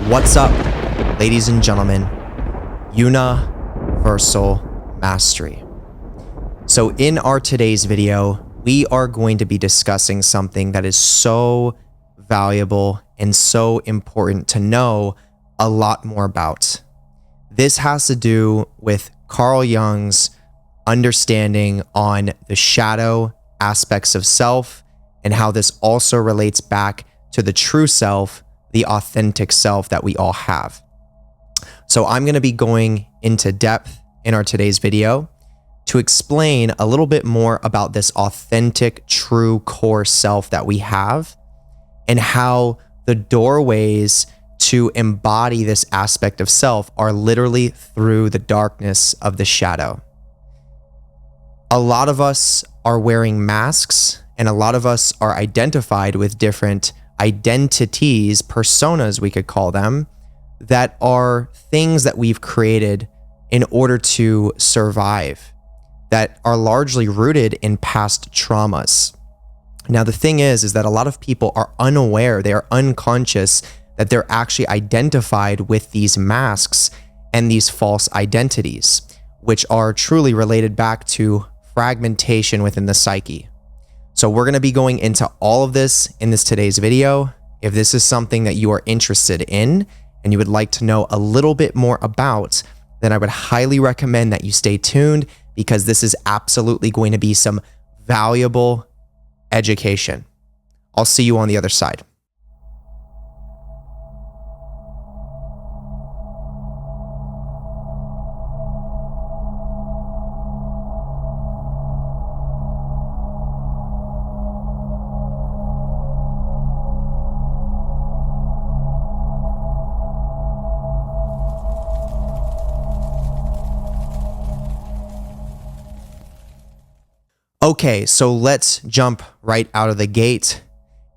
What's up, ladies and gentlemen? Universal Mastery. So in our today's video, we are going to be discussing something that is so valuable and so important to know a lot more about. This has to do with Carl Jung's understanding on the shadow aspects of self and how this also relates back to the true self, the authentic self that we all have. So I'm going to be going into depth in our today's video to explain a little bit more about this authentic, true core self that we have and how the doorways to embody this aspect of self are literally through the darkness of the shadow. A lot of us are wearing masks and a lot of us are identified with different identities, personas we could call them, that are things that we've created in order to survive, that are largely rooted in past traumas. Now, the thing is that a lot of people are unaware, they are unconscious that they're actually identified with these masks and these false identities, which are truly related back to fragmentation within the psyche. So we're going to be going into all of this in this today's video. If this is something that you are interested in and you would like to know a little bit more about, then I would highly recommend that you stay tuned because this is absolutely going to be some valuable education. I'll see you on the other side. Okay, so let's jump right out of the gate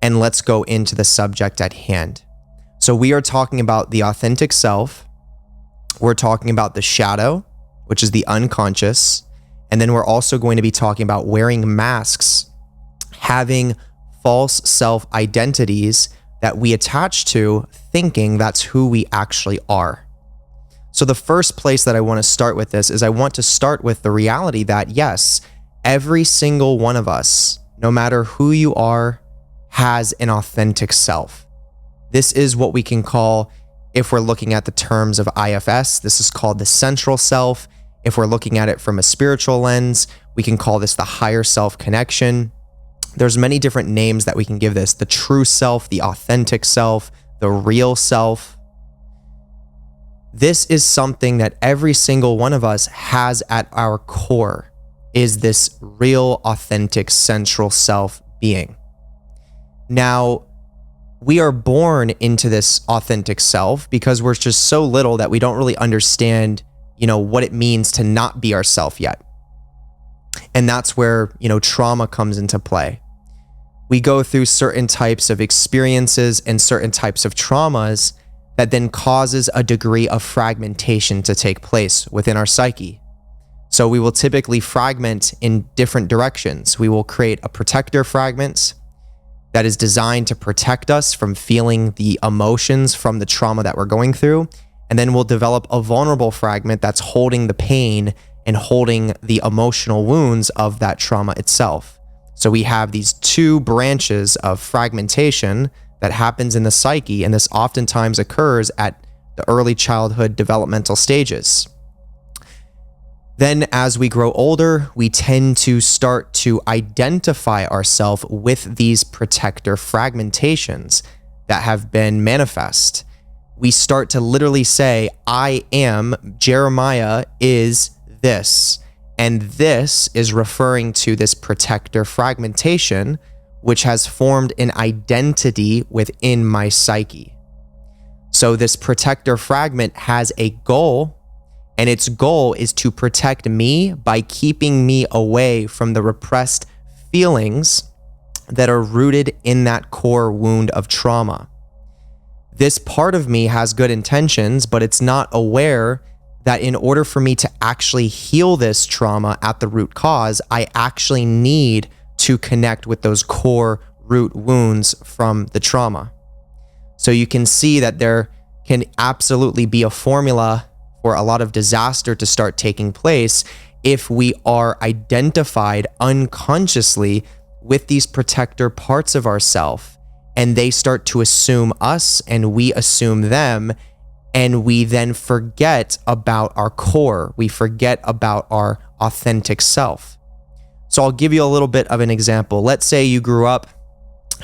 and let's go into the subject at hand. So we are talking about the authentic self. We're talking about the shadow, which is the unconscious. And then we're also going to be talking about wearing masks, having false self identities that we attach to thinking that's who we actually are. So the first place that I want to start with this is I want to start with the reality that yes, every single one of us, no matter who you are, has an authentic self. This is what we can call, if we're looking at the terms of IFS, this is called the central self. If we're looking at it from a spiritual lens, we can call this the higher self connection. There's many different names that we can give this: the true self, the authentic self, the real self. This is something that every single one of us has at our core, is this real, authentic, central self being. Now, we are born into this authentic self because we're just so little that we don't really understand, what it means to not be ourself yet. And that's where, trauma comes into play. We go through certain types of experiences and certain types of traumas that then causes a degree of fragmentation to take place within our psyche. So we will typically fragment in different directions. We will create a protector fragment that is designed to protect us from feeling the emotions from the trauma that we're going through. And then we'll develop a vulnerable fragment that's holding the pain and holding the emotional wounds of that trauma itself. So we have these two branches of fragmentation that happens in the psyche, and this oftentimes occurs at the early childhood developmental stages. Then as we grow older, we tend to start to identify ourselves with these protector fragmentations that have been manifest. We start to literally say, I am, Jeremiah is this. And this is referring to this protector fragmentation, which has formed an identity within my psyche. So this protector fragment has a goal, and its goal is to protect me by keeping me away from the repressed feelings that are rooted in that core wound of trauma. This part of me has good intentions, but it's not aware that in order for me to actually heal this trauma at the root cause, I actually need to connect with those core root wounds from the trauma. So you can see that there can absolutely be a formula for a lot of disaster to start taking place if we are identified unconsciously with these protector parts of ourself, and they start to assume us and we assume them, and we then forget about our core. We forget about our authentic self. So I'll give you a little bit of an example. Let's say you grew up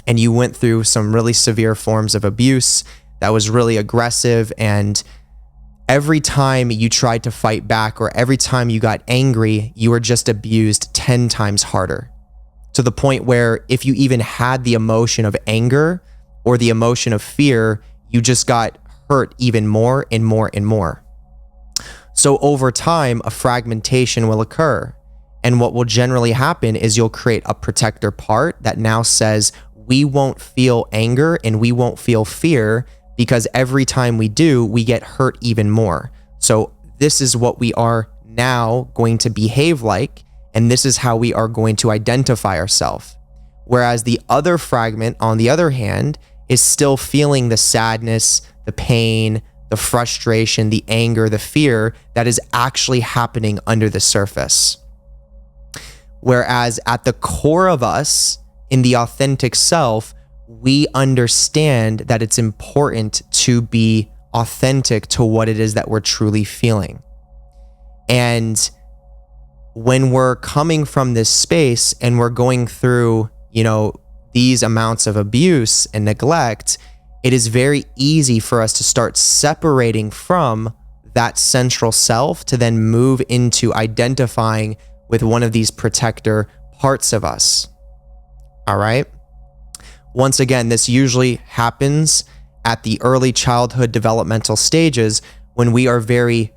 and you went through some really severe forms of abuse that was really aggressive, and every time you tried to fight back or every time you got angry, you were just abused 10 times harder, to the point where if you even had the emotion of anger or the emotion of fear, you just got hurt even more and more and more. So over time, a fragmentation will occur. And what will generally happen is you'll create a protector part that now says, we won't feel anger and we won't feel fear, because every time we do, we get hurt even more. So this is what we are now going to behave like, and this is how we are going to identify ourselves. Whereas the other fragment, on the other hand, is still feeling the sadness, the pain, the frustration, the anger, the fear that is actually happening under the surface. Whereas at the core of us, in the authentic self, we understand that it's important to be authentic to what it is that we're truly feeling. And when we're coming from this space and we're going through, these amounts of abuse and neglect, it is very easy for us to start separating from that central self to then move into identifying with one of these protector parts of us. All right. Once again, this usually happens at the early childhood developmental stages when we are very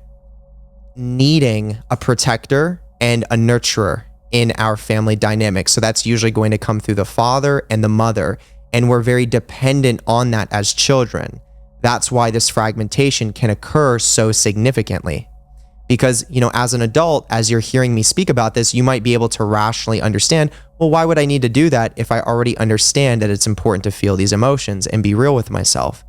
needing a protector and a nurturer in our family dynamic. So that's usually going to come through the father and the mother, and we're very dependent on that as children. That's why this fragmentation can occur so significantly. Because, as an adult, as you're hearing me speak about this, you might be able to rationally understand, well, why would I need to do that if I already understand that it's important to feel these emotions and be real with myself?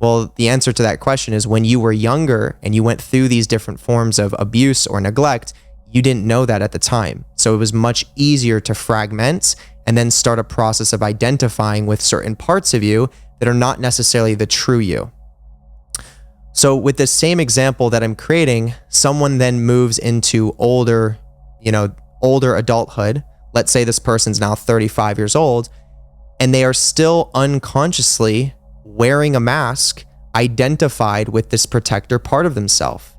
Well, the answer to that question is when you were younger and you went through these different forms of abuse or neglect, you didn't know that at the time. So it was much easier to fragment and then start a process of identifying with certain parts of you that are not necessarily the true you. So with the same example that I'm creating, someone then moves into older adulthood. Let's say this person's now 35 years old, and they are still unconsciously wearing a mask identified with this protector part of themselves.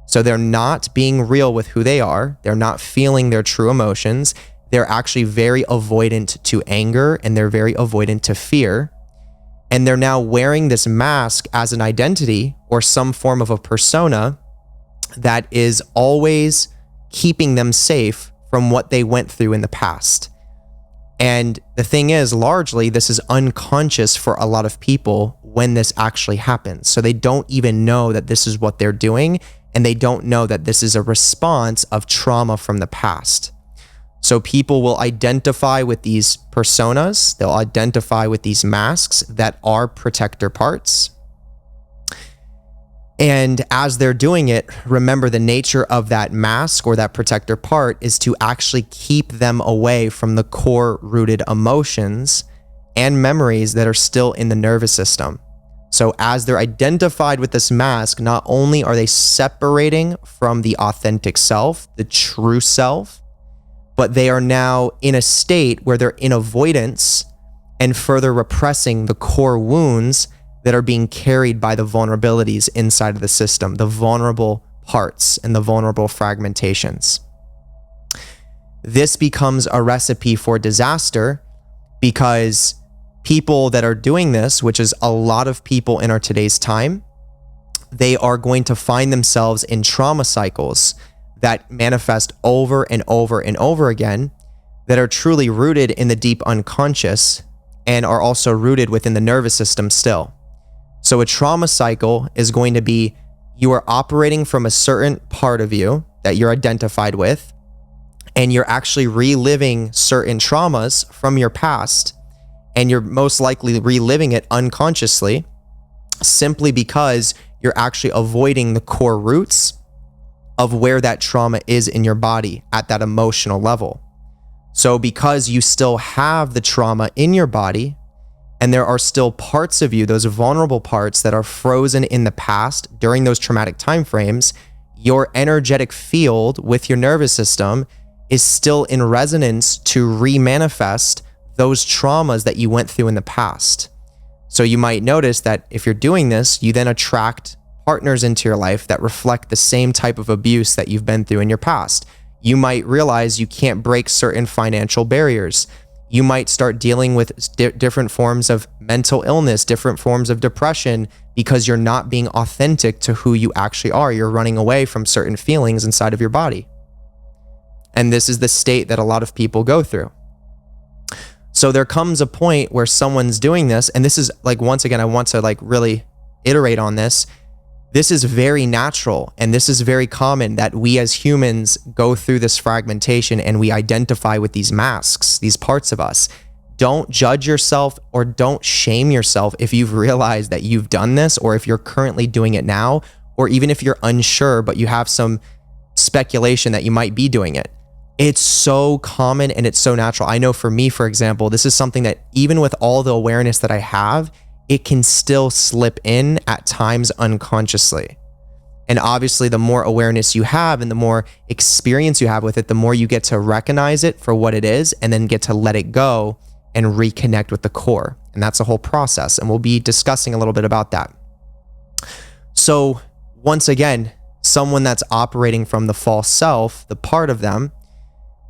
So they're not being real with who they are. They're not feeling their true emotions. They're actually very avoidant to anger, and they're very avoidant to fear. And they're now wearing this mask as an identity or some form of a persona that is always keeping them safe from what they went through in the past. And the thing is, largely, this is unconscious for a lot of people when this actually happens. So they don't even know that this is what they're doing, and they don't know that this is a response of trauma from the past. So people will identify with these personas, they'll identify with these masks that are protector parts. And as they're doing it, remember the nature of that mask or that protector part is to actually keep them away from the core rooted emotions and memories that are still in the nervous system. So as they're identified with this mask, not only are they separating from the authentic self, the true self, but they are now in a state where they're in avoidance and further repressing the core wounds that are being carried by the vulnerabilities inside of the system, the vulnerable parts and the vulnerable fragmentations. This becomes a recipe for disaster because people that are doing this, which is a lot of people in our today's time, they are going to find themselves in trauma cycles that manifest over and over and over again, that are truly rooted in the deep unconscious and are also rooted within the nervous system still. So a trauma cycle is going to be you are operating from a certain part of you that you're identified with, and you're actually reliving certain traumas from your past, and you're most likely reliving it unconsciously. simply because you're actually avoiding the core roots of where that trauma is in your body at that emotional level. So because you still have the trauma in your body, and there are still parts of you, those vulnerable parts that are frozen in the past during those traumatic time frames, your energetic field with your nervous system is still in resonance to remanifest those traumas that you went through in the past. So you might notice that if you're doing this, you then attract partners into your life that reflect the same type of abuse that you've been through in your past. You might realize you can't break certain financial barriers. You might start dealing with different forms of mental illness, different forms of depression, because you're not being authentic to who you actually are. You're running away from certain feelings inside of your body. And this is the state that a lot of people go through. So there comes a point where someone's doing this, and this is like, once again, I want to like really iterate on this. This is very natural, and this is very common that we as humans go through this fragmentation and we identify with these masks, these parts of us. Don't judge yourself or don't shame yourself if you've realized that you've done this, or if you're currently doing it now, or even if you're unsure, but you have some speculation that you might be doing it. It's so common and it's so natural. I know for me, for example, this is something that even with all the awareness that I have, it can still slip in at times unconsciously. And obviously, the more awareness you have and the more experience you have with it, the more you get to recognize it for what it is and then get to let it go and reconnect with the core. And that's a whole process. And we'll be discussing a little bit about that. So once again, someone that's operating from the false self, the part of them,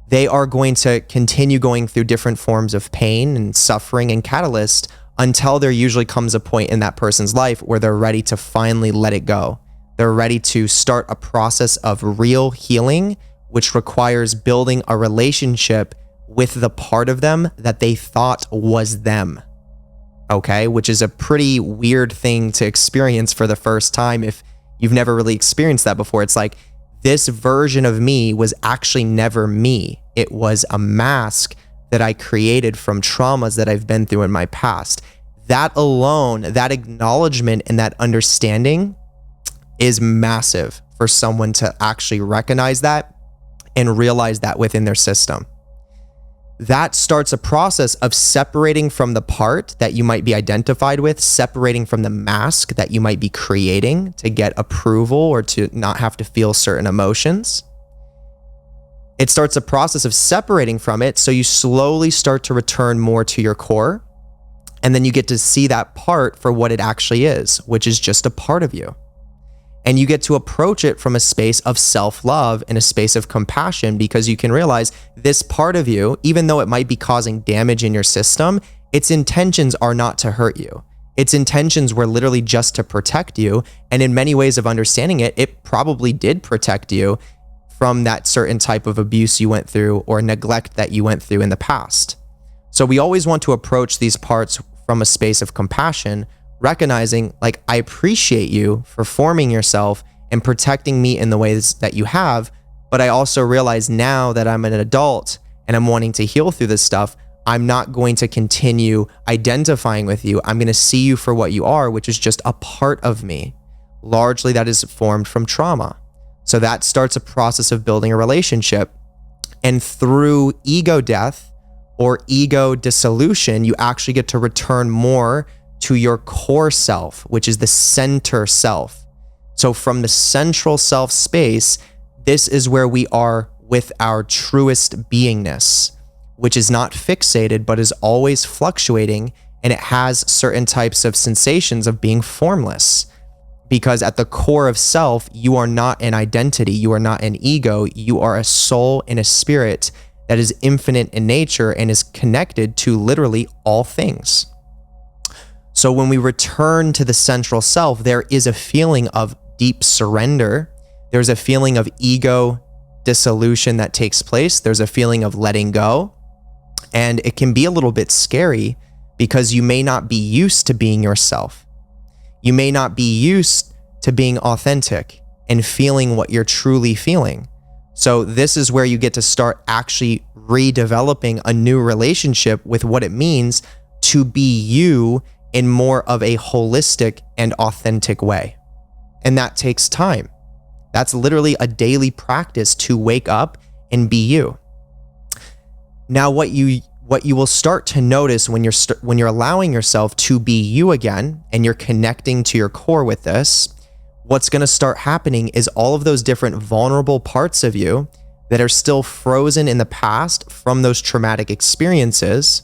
they are going to continue going through different forms of pain and suffering and catalyst until there usually comes a point in that person's life where they're ready to finally let it go. They're ready to start a process of real healing, which requires building a relationship with the part of them that they thought was them. Okay, which is a pretty weird thing to experience for the first time if you've never really experienced that before. It's like, this version of me was actually never me. It was a mask that I created from traumas that I've been through in my past. That alone, that acknowledgement and that understanding is massive for someone to actually recognize that and realize that within their system. That starts a process of separating from the part that you might be identified with, separating from the mask that you might be creating to get approval or to not have to feel certain emotions. It starts a process of separating from it, so you slowly start to return more to your core, and then you get to see that part for what it actually is, which is just a part of you. And you get to approach it from a space of self-love and a space of compassion, because you can realize this part of you, even though it might be causing damage in your system, its intentions are not to hurt you. Its intentions were literally just to protect you. And in many ways of understanding it, it probably did protect you from that certain type of abuse you went through or neglect that you went through in the past. So we always want to approach these parts from a space of compassion, recognizing, like, I appreciate you for forming yourself and protecting me in the ways that you have, but I also realize now that I'm an adult and I'm wanting to heal through this stuff, I'm not going to continue identifying with you. I'm going to see you for what you are, which is just a part of me. Largely that is formed from trauma. So that starts a process of building a relationship. And through ego death or ego dissolution, you actually get to return more to your core self, which is the center self. So from the central self space, this is where we are with our truest beingness, which is not fixated, but is always fluctuating. And it has certain types of sensations of being formless. Because at the core of self, you are not an identity, you are not an ego, you are a soul and a spirit that is infinite in nature and is connected to literally all things. So when we return to the central self, there is a feeling of deep surrender. There's a feeling of ego dissolution that takes place. There's a feeling of letting go. And it can be a little bit scary because you may not be used to being yourself. You may not be used to being authentic and feeling what you're truly feeling. So this is where you get to start actually redeveloping a new relationship with what it means to be you in more of a holistic and authentic way. And that takes time. That's literally a daily practice to wake up and be you. Now, what you will start to notice when you're allowing yourself to be you again, and you're connecting to your core with this, what's going to start happening is all of those different vulnerable parts of you that are still frozen in the past from those traumatic experiences,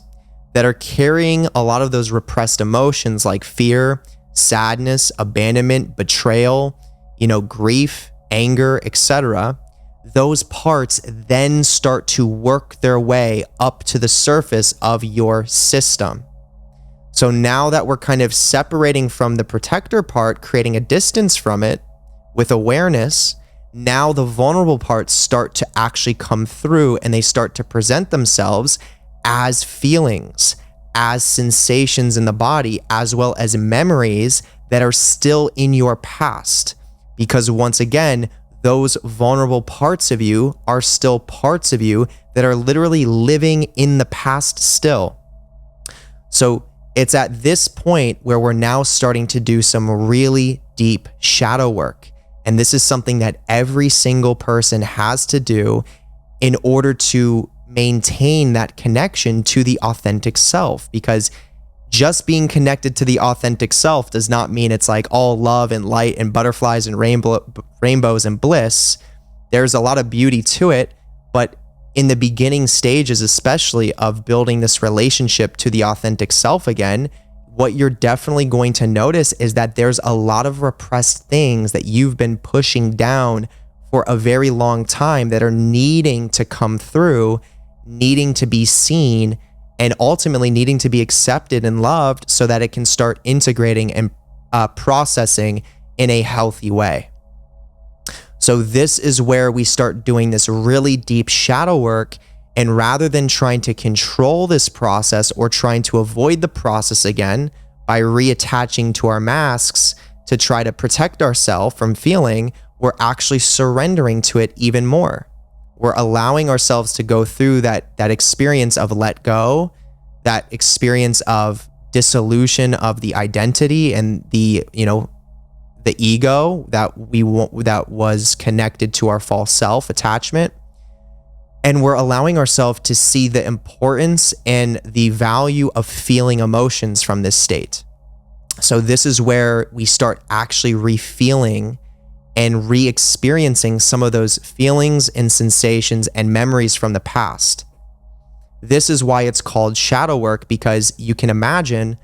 that are carrying a lot of those repressed emotions like fear, sadness, abandonment, betrayal, grief, anger, etc. Those parts then start to work their way up to the surface of your system. So now that we're kind of separating from the protector part, creating a distance from it with awareness, now the vulnerable parts start to actually come through, and they start to present themselves as feelings, as sensations in the body, as well as memories that are still in your past. Because once again, those vulnerable parts of you are still parts of you that are literally living in the past still. So it's at this point where we're now starting to do some really deep shadow work. And this is something that every single person has to do in order to maintain that connection to the authentic self. Because just being connected to the authentic self does not mean it's like all love and light and butterflies and rainbows and bliss. There's a lot of beauty to it, but in the beginning stages, especially of building this relationship to the authentic self again, what you're definitely going to notice is that there's a lot of repressed things that you've been pushing down for a very long time that are needing to come through, needing to be seen, and ultimately needing to be accepted and loved so that it can start integrating and processing in a healthy way. So this is where we start doing this really deep shadow work. And rather than trying to control this process or trying to avoid the process again by reattaching to our masks to try to protect ourselves from feeling, we're actually surrendering to it even more. We're allowing ourselves to go through that experience of let go, that experience of dissolution of the identity and the ego that was connected to our false self attachment. And we're allowing ourselves to see the importance and the value of feeling emotions from this state. So this is where we start actually re-feeling and re-experiencing some of those feelings and sensations and memories from the past. This is why it's called shadow work, because you can imagine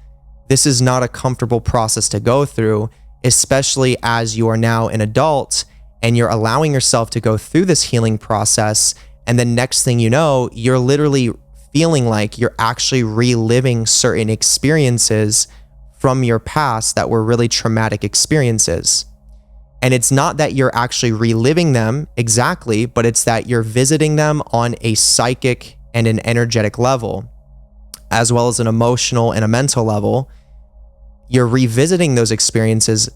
this is not a comfortable process to go through, especially as you are now an adult and you're allowing yourself to go through this healing process. And the next thing you know, you're literally feeling like you're actually reliving certain experiences from your past that were really traumatic experiences. And it's not that you're actually reliving them exactly, but it's that you're visiting them on a psychic and an energetic level, as well as an emotional and a mental level. You're revisiting those experiences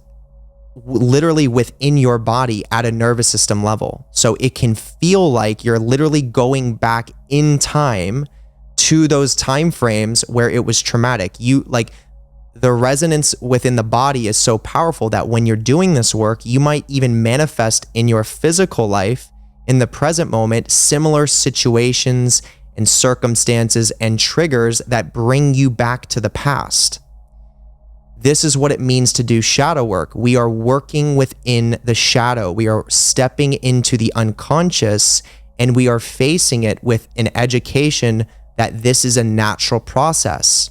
literally within your body at a nervous system level. So it can feel like you're literally going back in time to those time frames where it was traumatic. The resonance within the body is so powerful that when you're doing this work, you might even manifest in your physical life in the present moment similar situations and circumstances and triggers that bring you back to the past. This is what it means to do shadow work. We are working within the shadow. We are stepping into the unconscious, and we are facing it with an education that this is a natural process.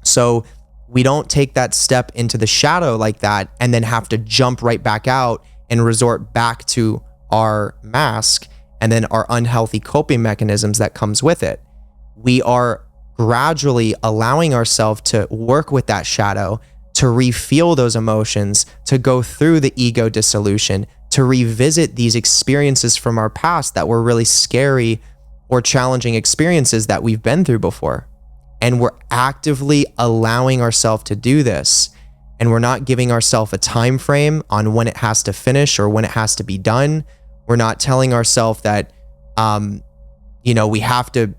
So we don't take that step into the shadow like that and then have to jump right back out and resort back to our mask and then our unhealthy coping mechanisms that comes with it. We are gradually allowing ourselves to work with that shadow, to re-feel those emotions, to go through the ego dissolution, to revisit these experiences from our past that were really scary or challenging experiences that we've been through before. And we're actively allowing ourselves to do this. And we're not giving ourselves a time frame on when it has to finish or when it has to be done. We're not telling ourselves that, we have to,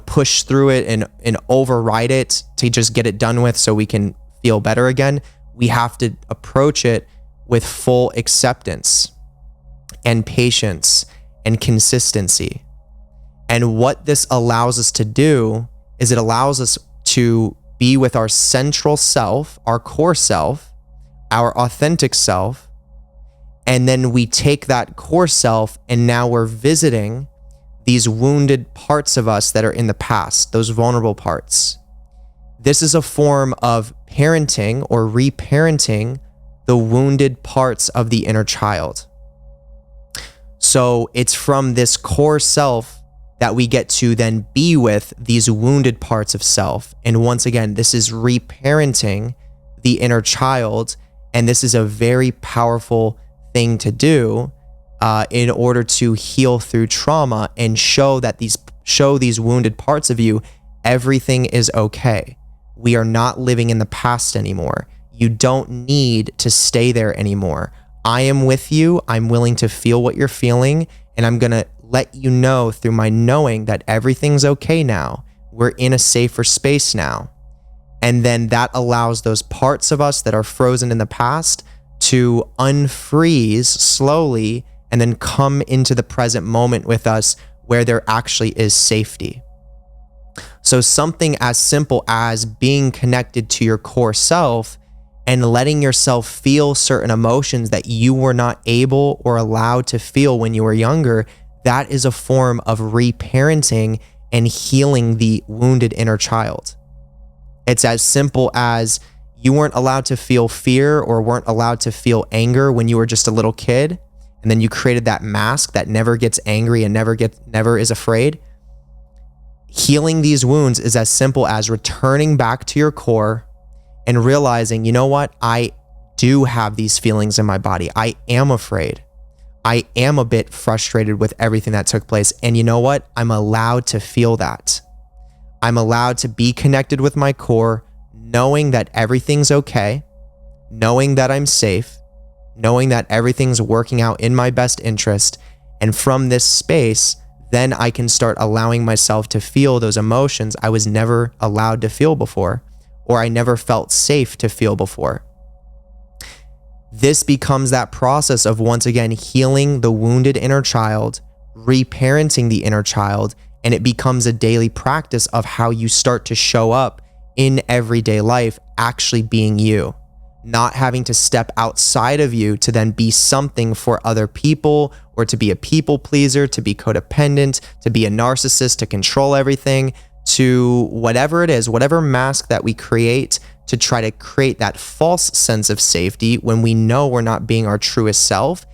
push through it and override it to just get it done with so we can feel better again. We have to approach it with full acceptance and patience and consistency. And what this allows us to do is it allows us to be with our central self, our core self, our authentic self. And then we take that core self and now we're visiting these wounded parts of us that are in the past, those vulnerable parts. This is a form of parenting or reparenting the wounded parts of the inner child. So it's from this core self that we get to then be with these wounded parts of self. And once again, this is reparenting the inner child. And this is a very powerful thing to do in order to heal through trauma and show these wounded parts of you, everything is okay. We are not living in the past anymore. You don't need to stay there anymore. I am with you. I'm willing to feel what you're feeling. And I'm going to let you know through my knowing that everything's okay now. We're in a safer space now. And then that allows those parts of us that are frozen in the past to unfreeze slowly and then come into the present moment with us where there actually is safety. So something as simple as being connected to your core self and letting yourself feel certain emotions that you were not able or allowed to feel when you were younger, that is a form of reparenting and healing the wounded inner child. It's as simple as you weren't allowed to feel fear or weren't allowed to feel anger when you were just a little kid, and then you created that mask that never gets angry and never is afraid. Healing these wounds is as simple as returning back to your core and realizing, you know what? I do have these feelings in my body. I am afraid. I am a bit frustrated with everything that took place. And you know what? I'm allowed to feel that. I'm allowed to be connected with my core, knowing that everything's okay, knowing that I'm safe, knowing that everything's working out in my best interest. And from this space, then I can start allowing myself to feel those emotions I was never allowed to feel before, or I never felt safe to feel before. This becomes that process of, once again, healing the wounded inner child, reparenting the inner child, and it becomes a daily practice of how you start to show up in everyday life, actually being you, not having to step outside of you to then be something for other people, or to be a people pleaser, to be codependent, to be a narcissist, to control everything, to whatever it is, whatever mask that we create to try to create that false sense of safety when we know we're not being our truest self.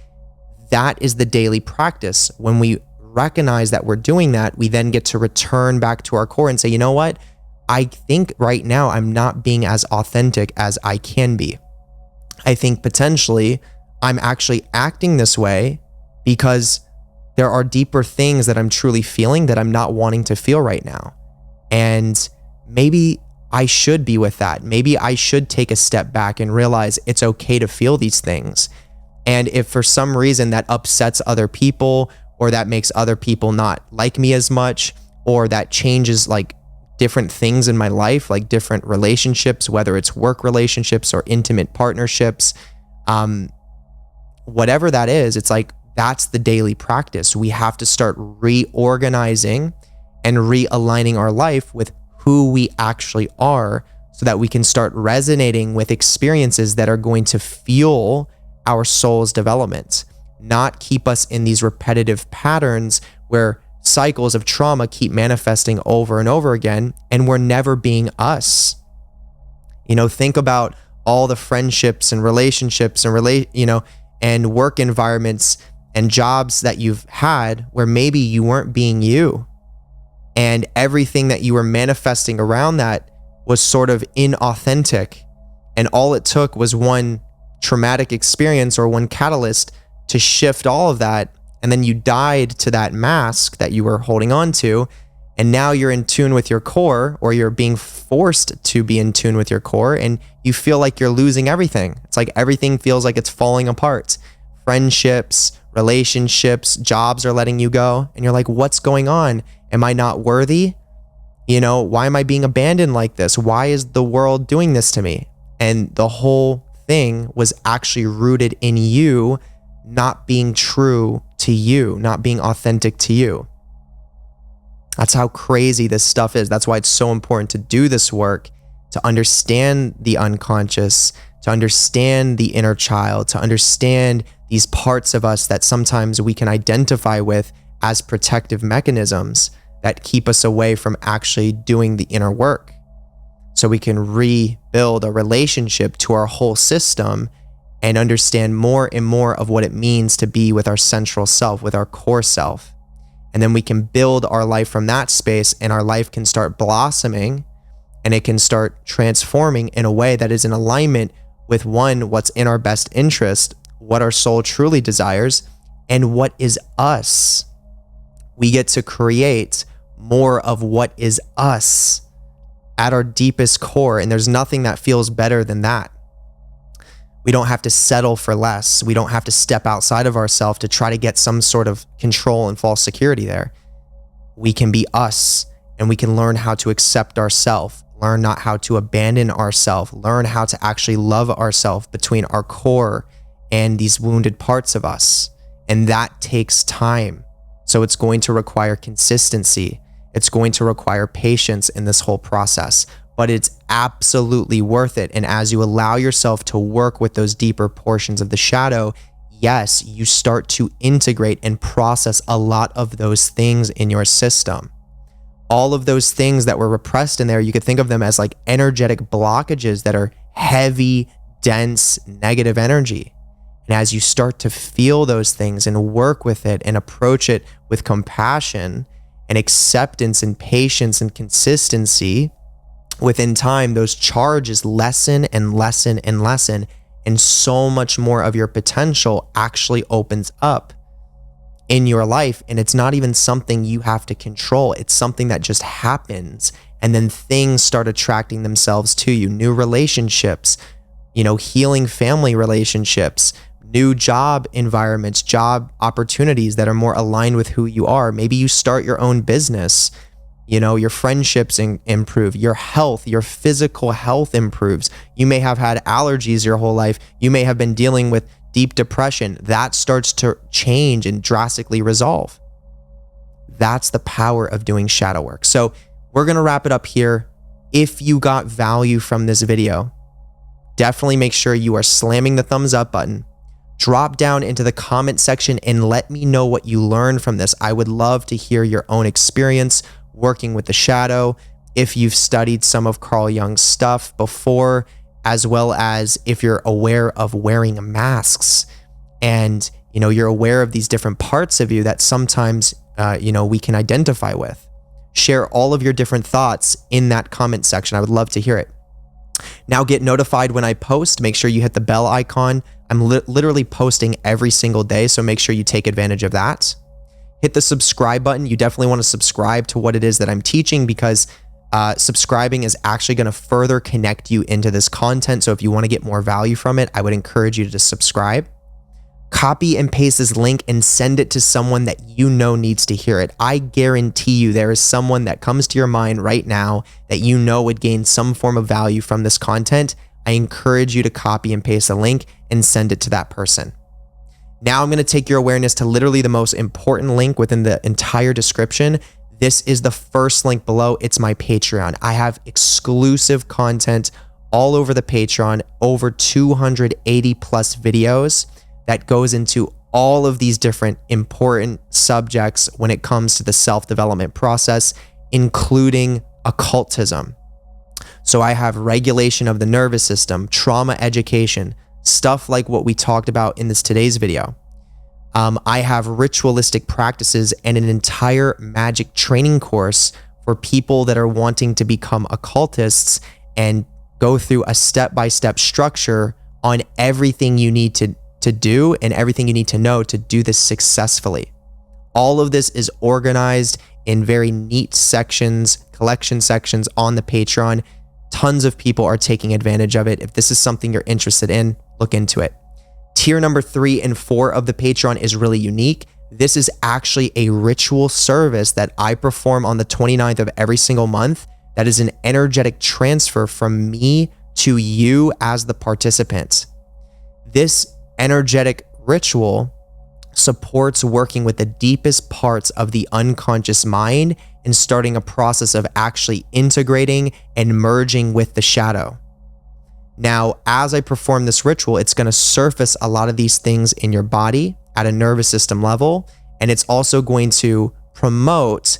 That is the daily practice. When we recognize that we're doing that, we then get to return back to our core and say, you know what? I think right now I'm not being as authentic as I can be. I think potentially I'm actually acting this way because there are deeper things that I'm truly feeling that I'm not wanting to feel right now. And maybe I should be with that. Maybe I should take a step back and realize it's okay to feel these things. And if for some reason that upsets other people, or that makes other people not like me as much, or that changes like different things in my life, like different relationships, whether it's work relationships or intimate partnerships, whatever that is, it's like, that's the daily practice. We have to start reorganizing and realigning our life with who we actually are, so that we can start resonating with experiences that are going to fuel our soul's development, not keep us in these repetitive patterns where cycles of trauma keep manifesting over and over again, and we're never being us. Think about all the friendships and relationships and and work environments and jobs that you've had where maybe you weren't being you. And everything that you were manifesting around that was sort of inauthentic. And all it took was one traumatic experience or one catalyst to shift all of that. And then you died to that mask that you were holding on to. And now you're in tune with your core, or you're being forced to be in tune with your core. And you feel like you're losing everything. It's like everything feels like it's falling apart. Friendships, relationships, jobs are letting you go. And you're like, what's going on? Am I not worthy? You know, why am I being abandoned like this? Why is the world doing this to me? And the whole thing was actually rooted in you not being true to you, not being authentic to you. That's how crazy this stuff is. That's why it's so important to do this work, to understand the unconscious, to understand the inner child, to understand these parts of us that sometimes we can identify with as protective mechanisms that keep us away from actually doing the inner work. So we can rebuild a relationship to our whole system and understand more and more of what it means to be with our central self, with our core self. And then we can build our life from that space, and our life can start blossoming, and it can start transforming in a way that is in alignment with one, what's in our best interest, what our soul truly desires, and what is us. We get to create more of what is us at our deepest core, and there's nothing that feels better than that. We don't have to settle for less. We don't have to step outside of ourselves to try to get some sort of control and false security there. We can be us, and we can learn how to accept ourselves, learn not how to abandon ourselves, learn how to actually love ourselves between our core and these wounded parts of us. And that takes time. So it's going to require consistency. It's going to require patience in this whole process, but it's absolutely worth it. And as you allow yourself to work with those deeper portions of the shadow, yes, you start to integrate and process a lot of those things in your system. All of those things that were repressed in there, you could think of them as like energetic blockages that are heavy, dense, negative energy. And as you start to feel those things and work with it and approach it with compassion and acceptance and patience and consistency, within time, those charges lessen and lessen and lessen, and so much more of your potential actually opens up in your life. And it's not even something you have to control. It's something that just happens. And then things start attracting themselves to you. New relationships, healing family relationships, new job environments, job opportunities that are more aligned with who you are. Maybe you start your own business. Your friendships improve, your health, your physical health improves. You may have had allergies your whole life. You may have been dealing with deep depression. That starts to change and drastically resolve. That's the power of doing shadow work. So we're going to wrap it up here. If you got value from this video, definitely make sure you are slamming the thumbs up button. Drop down into the comment section and let me know what you learned from this. I would love to hear your own experience working with the shadow, if you've studied some of Carl Jung's stuff before, as well as if you're aware of wearing masks and, you're aware of these different parts of you that sometimes, we can identify with. Share all of your different thoughts in that comment section. I would love to hear it. Now get notified when I post. Make sure you hit the bell icon. I'm literally posting every single day, so make sure you take advantage of that. Hit the subscribe button. You definitely want to subscribe to what it is that I'm teaching, because subscribing is actually going to further connect you into this content. So if you want to get more value from it, I would encourage you to subscribe. Copy and paste this link and send it to someone that needs to hear it. I guarantee you there is someone that comes to your mind right now that would gain some form of value from this content. I encourage you to copy and paste the link and send it to that person. Now I'm going to take your awareness to literally the most important link within the entire description. This is the first link below. It's my Patreon. I have exclusive content all over the Patreon, over 280 plus videos that goes into all of these different important subjects when it comes to the self-development process, including occultism. So I have regulation of the nervous system, trauma education, stuff like what we talked about in today's video. I have ritualistic practices and an entire magic training course for people that are wanting to become occultists and go through a step-by-step structure on everything you need to do and everything you need to know to do this successfully. All of this is organized in very neat sections, collection sections on the Patreon. Tons of people are taking advantage of it. If this is something you're interested in, look into it. Tier number 3 and 4 of the Patreon is really unique. This is actually a ritual service that I perform on the 29th of every single month. That is an energetic transfer from me to you as the participant. This energetic ritual supports working with the deepest parts of the unconscious mind and starting a process of actually integrating and merging with the shadow. Now, as I perform this ritual, it's going to surface a lot of these things in your body at a nervous system level, and it's also going to promote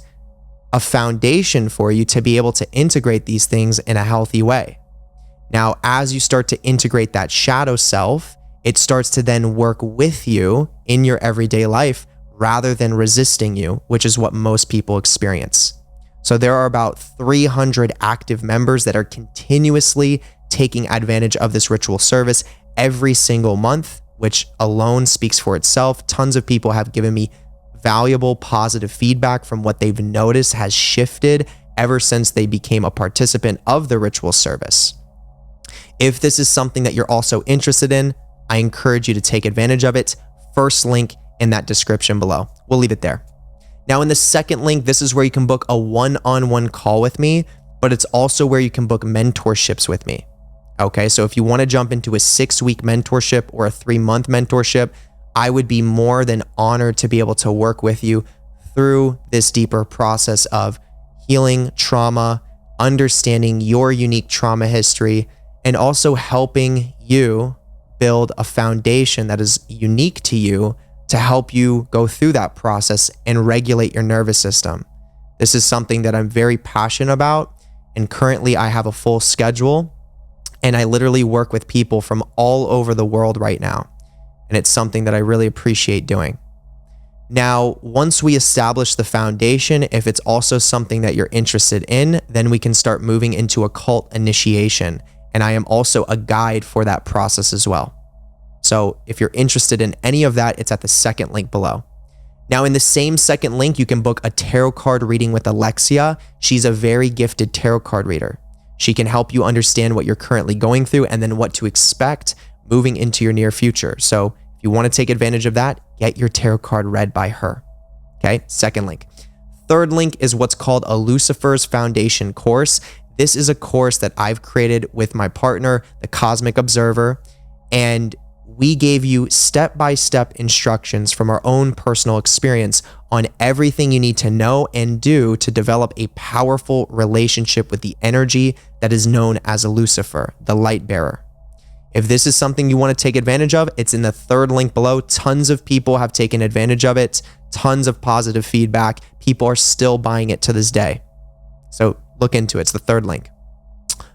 a foundation for you to be able to integrate these things in a healthy way. Now, as you start to integrate that shadow self, it starts to then work with you in your everyday life rather than resisting you, which is what most people experience. So there are about 300 active members that are continuously taking advantage of this ritual service every single month, which alone speaks for itself. Tons of people have given me valuable, positive feedback from what they've noticed has shifted ever since they became a participant of the ritual service. If this is something that you're also interested in, I encourage you to take advantage of it. First link in that description below. We'll leave it there. Now in the second link, this is where you can book a one-on-one call with me, but it's also where you can book mentorships with me. Okay, so if you want to jump into a 6-week mentorship or a 3-month mentorship, I would be more than honored to be able to work with you through this deeper process of healing trauma, understanding your unique trauma history, and also helping you build a foundation that is unique to you to help you go through that process and regulate your nervous system. This is something that I'm very passionate about, and currently I have a full schedule, and I literally work with people from all over the world right now, and it's something that I really appreciate doing. Now, once we establish the foundation, if it's also something that you're interested in, then we can start moving into occult initiation, and I am also a guide for that process as well. So if you're interested in any of that, it's at the second link below. Now in the same second link, you can book a tarot card reading with Alexia. She's a very gifted tarot card reader. She can help you understand what you're currently going through and then what to expect moving into your near future. So if you want to take advantage of that, get your tarot card read by her. Okay, second link. Third link is what's called a LUCIFERS Foundation course. This is a course that I've created with my partner, the Cosmic Observer, and we gave you step-by-step instructions from our own personal experience on everything you need to know and do to develop a powerful relationship with the energy that is known as a Lucifer, the light bearer. If this is something you want to take advantage of, it's in the third link below. Tons of people have taken advantage of it, tons of positive feedback. People are still buying it to this day. So look into it. It's the third link.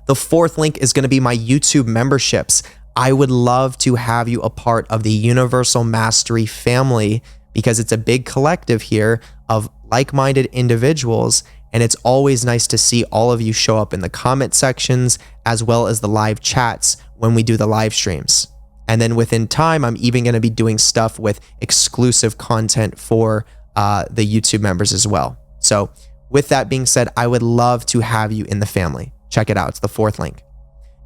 The fourth link is going to be my YouTube memberships. I would love to have you a part of the Universal Mastery family because it's a big collective here of like-minded individuals, and it's always nice to see all of you show up in the comment sections as well as the live chats when we do the live streams. And then within time, I'm even going to be doing stuff with exclusive content for the YouTube members as well. So with that being said, I would love to have you in the family. Check it out. It's the fourth link.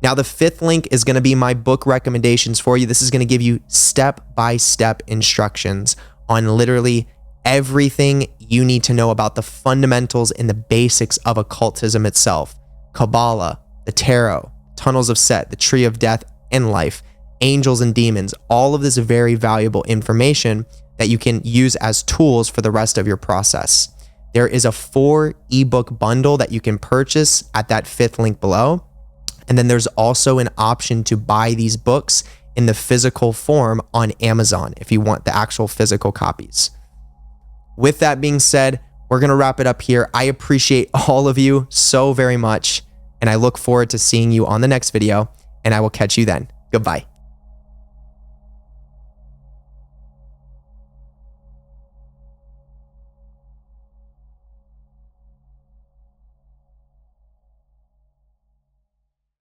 Now, the fifth link is going to be my book recommendations for you. This is going to give you step-by-step instructions on literally everything you need to know about the fundamentals and the basics of occultism itself. Kabbalah, the tarot, tunnels of Set, the tree of death and life, angels and demons, all of this very valuable information that you can use as tools for the rest of your process. There is a 4 ebook bundle that you can purchase at that fifth link below. And then there's also an option to buy these books in the physical form on Amazon if you want the actual physical copies. With that being said, we're going to wrap it up here. I appreciate all of you so very much, and I look forward to seeing you on the next video, and I will catch you then. Goodbye.